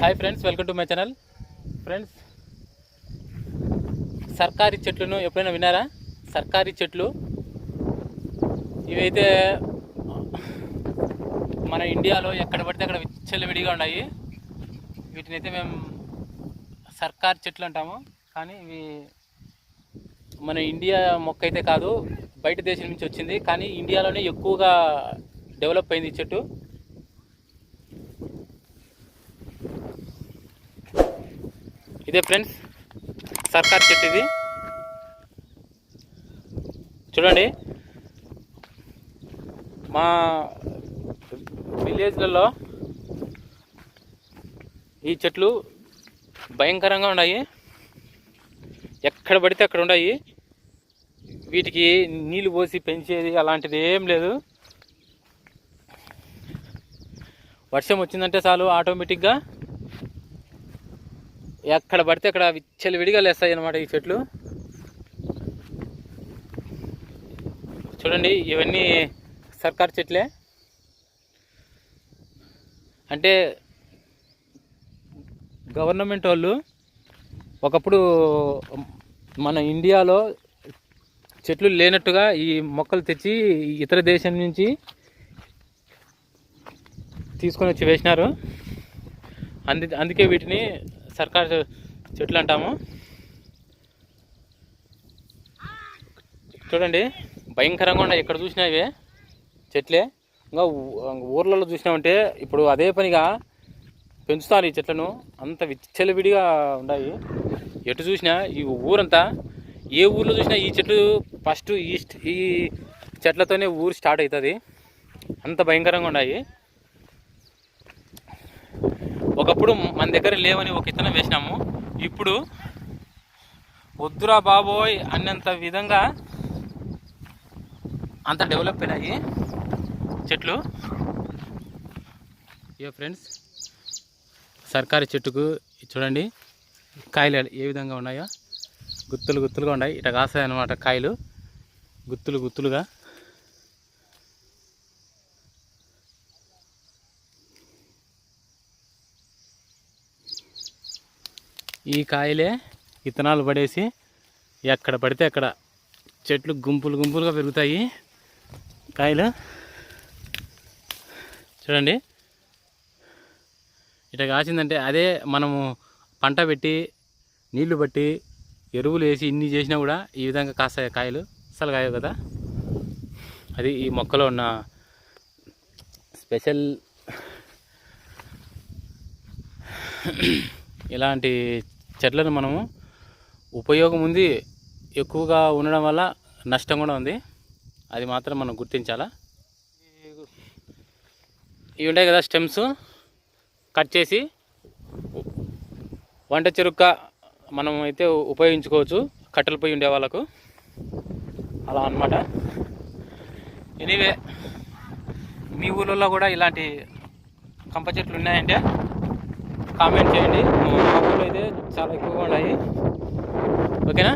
Hi friends, welcome to my channel. Friends, సర్కారీ చెట్లను ఎప్పుడైనా విన్నారా? సర్కారీ చెట్లు ఇవైతే మన ఇండియాలో ఎక్కడ పడితే అక్కడ విచ్చలవిడిగా ఉన్నాయి. వీటినైతే మేము సర్కారీ చెట్లు అంటాము. కానీ ఇవి మన ఇండియా మొక్క అయితే కాదు, బయట దేశం నుంచి వచ్చింది. కానీ ఇండియాలోనే ఎక్కువగా డెవలప్ అయింది ఈ చెట్టు. ఇదే ఫ్రెండ్స్ సర్కార్ చెట్టు. ఇది చూడండి, మా విలేజ్లలో ఈ చెట్లు భయంకరంగా ఉన్నాయి. ఎక్కడ పడితే అక్కడ ఉన్నాయి. వీటికి నీళ్ళు పోసి పెంచేది అలాంటిది ఏం లేదు. వర్షం వచ్చిందంటే చాలు ఆటోమేటిక్గా ఎక్కడ పడితే అక్కడ విచ్చలవిడిగా లేస్తాయి అన్నమాట ఈ చెట్లు. చూడండి, ఇవన్నీ సర్కార్ చెట్లే. అంటే గవర్నమెంట్ వాళ్ళు ఒకప్పుడు మన ఇండియాలో చెట్లు లేనట్టుగా ఈ మొక్కలు తెచ్చి ఇతర దేశం నుంచి తీసుకొని వచ్చి వేసినారు. అందుకే వీటిని సర్కార్ చెట్లు అంటాము. చూడండి, భయంకరంగా ఉన్నాయి. ఎక్కడ చూసినా ఇవే చెట్లే. ఇంకా ఊర్లలో చూసినామంటే ఇప్పుడు అదే పనిగా పెంచుతారు ఈ చెట్లను. అంత విచ్చలవిడిగా ఉన్నాయి. ఎటు చూసినా ఈ ఊరంతా, ఏ ఊర్లో చూసినా ఈ చెట్లు ఫస్ట్ ఈ చెట్లతోనే ఊరు స్టార్ట్ అవుతుంది. అంత భయంకరంగా ఉన్నాయి. ఒకప్పుడు మన దగ్గర లేవని ఒక ఇత్తనం వేసినాము. ఇప్పుడు వద్దురా బాబోయ్ అన్నంత విధంగా అంత డెవలప్ అయినాయి చెట్లు. ఇయో ఫ్రెండ్స్, సర్కారీ చెట్టుకు చూడండి కాయలు ఏ విధంగా ఉన్నాయో. గుత్తులు గుత్తులుగా ఉన్నాయి. ఇట్లా కాస్తాయి అన్నమాట కాయలు, గుత్తులు గుత్తులుగా. ఈ కాయలే విత్తనాలు పడేసి ఎక్కడ పడితే అక్కడ చెట్లు గుంపులు గుంపులుగా పెరుగుతాయి కాయలు. చూడండి, ఇట్లా కాసిందంటే అదే మనము పంట పెట్టి నీళ్లు బట్టి ఎరువులు వేసి ఇన్ని చేసినా కూడా ఈ విధంగా కాస్తాయి కాయలు. అసలు కాయవు కదా. అది ఈ మొక్కలో ఉన్న స్పెషల్. ఇలాంటి చెట్లను మనము ఉపయోగం ఉంది, ఎక్కువగా ఉండడం వల్ల నష్టం కూడా ఉంది. అది మాత్రం మనం గుర్తించాలా. ఇవి ఉంటాయి కదా స్టెమ్స్, కట్ చేసి వంట చెరుగ్గా మనం అయితే ఉపయోగించుకోవచ్చు, కట్టెలు పొయ్యి ఉండే వాళ్ళకు అలా అన్నమాట. ఎనీవే, మీ ఊళ్ళలో కూడా ఇలాంటి కంప చెట్లు ఉన్నాయంటే కామెంట్ చేయండి. మా ఊళ్ళో అయితే చాలా ఎక్కువగా ఉన్నాయి. ఓకేనా?